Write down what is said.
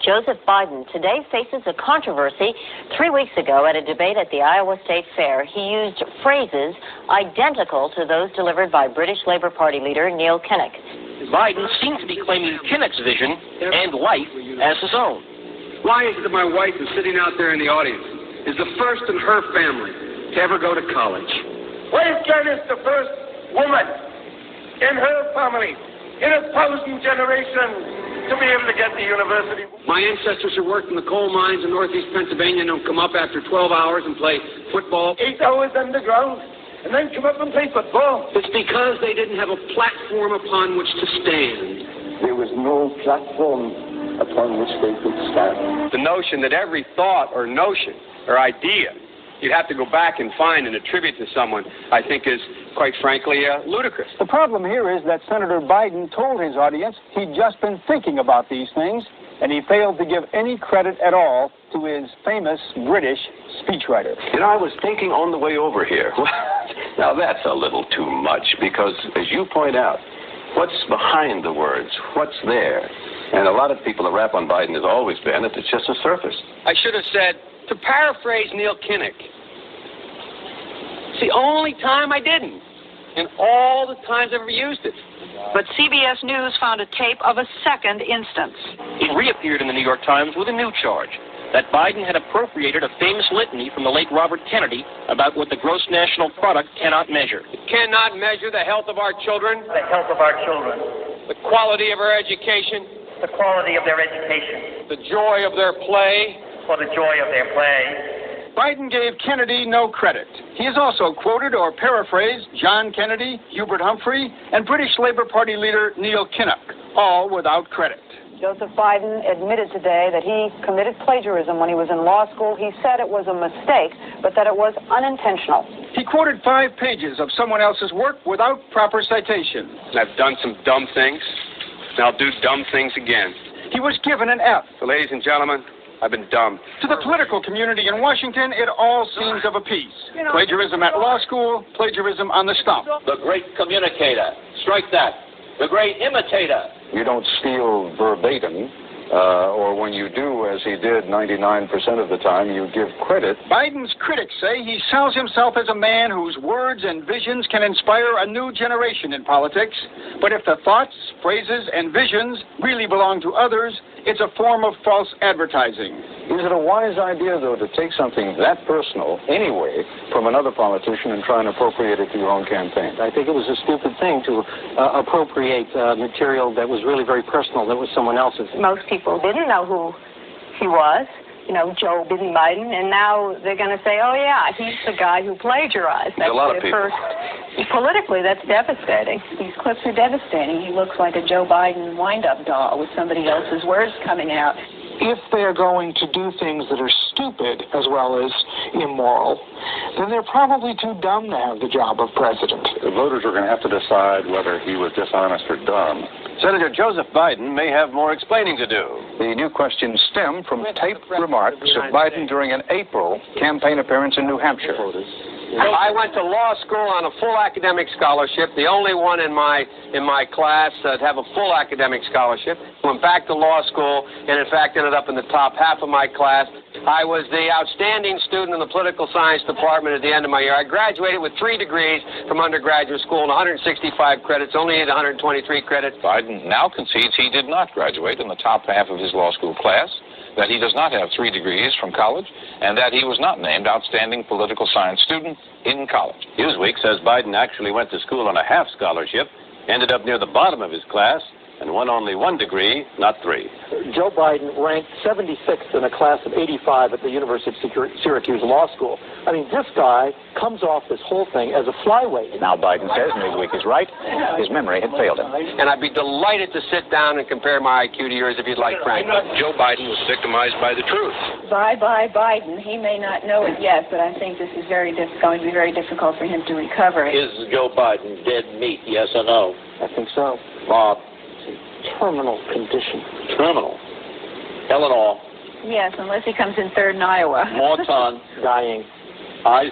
Joseph Biden today faces a controversy. 3 weeks ago, at a debate at the Iowa State Fair, he used phrases identical to those delivered by British Labour Party leader Neil Kinnock. Biden seems to be claiming Kinnock's vision and life as his own. Why is it that my wife is sitting out there in the audience, is the first in her family to ever go to college? Why is Janice the first woman in her family, in 1,000 generations, to be able to get to university? My ancestors who worked in the coal mines in northeast Pennsylvania don't come up after 12 hours and play football. 8 hours underground, and then come up and play football. It's because they didn't have a platform upon which to stand. There was no platform upon which they could stand. The notion that every thought or notion or idea you'd have to go back and find and attribute to someone, I think is, quite frankly, ludicrous. The problem here is that Senator Biden told his audience he'd just been thinking about these things, and he failed to give any credit at all to his famous British speechwriter. You know, I was thinking on the way over here. Now, that's a little too much, because, as you point out, what's behind the words? What's there? And a lot of people, the rap on Biden has always been that it's just a surface. I should have said, to paraphrase Neil Kinnock, it's the only time I didn't, and all the times I've ever used it. But CBS News found a tape of a second instance. He reappeared in the New York Times with a new charge, that Biden had appropriated a famous litany from the late Robert Kennedy about what the gross national product cannot measure. It cannot measure the health of our children, The health of our children, the quality of our education, the quality of their education, the joy of their play. for the joy of their play. Biden gave Kennedy no credit. He has also quoted or paraphrased John Kennedy, Hubert Humphrey, and British Labour Party leader Neil Kinnock, all without credit. Joseph Biden admitted today that he committed plagiarism when he was in law school. He said it was a mistake, but that it was unintentional. He quoted 5 pages of someone else's work without proper citation. I've done some dumb things, and I'll do dumb things again. He was given an F. So, ladies and gentlemen, I've been dumb. To the political community in Washington, it all seems of a piece. Plagiarism at law school, plagiarism on the stump. The great communicator. Strike that. The great imitator. You don't steal verbatim, or when you do, as he did 99% of the time, you give credit. Biden's critics say he sells himself as a man whose words and visions can inspire a new generation in politics. But if the thoughts, phrases, and visions really belong to others, it's a form of false advertising. Is it a wise idea, though, to take something that personal, anyway, from another politician and try and appropriate it to your own campaign? I think it was a stupid thing to appropriate material that was really very personal, that was someone else's. Most people didn't know who he was, Joe Biden, and now they're going to say, oh, yeah, he's the guy who plagiarized. That's a lot of people. Politically, that's devastating. These clips are devastating. He looks like a Joe Biden wind-up doll with somebody else's words coming out. If they're going to do things that are stupid as well as immoral, then they're probably too dumb to have the job of president. The voters are going to have to decide whether he was dishonest or dumb. Senator Joseph Biden may have more explaining to do. The new questions stem from taped remarks of Biden during an April campaign appearance in New Hampshire. I went to law school on a full academic scholarship, the only one in my class to have a full academic scholarship. Went back to law school and, in fact, ended up in the top half of my class. I was the outstanding student in the political science department at the end of my year. I graduated with 3 degrees from undergraduate school and 165 credits, only needed 123 credits. Biden now concedes he did not graduate in the top half of his law school class, that he does not have 3 degrees from college, and that he was not named outstanding political science student in college. Newsweek says Biden actually went to school on a half scholarship, ended up near the bottom of his class, and won only 1 degree, not 3. Joe Biden ranked 76th in a class of 85 at the University of Syracuse Law School. I mean, this guy comes off this whole thing as a flyweight. Now Biden says Newsweek is right. His memory had failed him. And I'd be delighted to sit down and compare my IQ to yours if you'd like, Frank. Joe Biden was victimized by the truth. Bye-bye, Biden. He may not know it yet, but I think this is going to be very difficult for him to recover. Is Joe Biden dead meat, yes or no? I think so. Bob? Terminal condition. Terminal? Eleanor? Yes, unless he comes in third in Iowa. Morton? Dying. I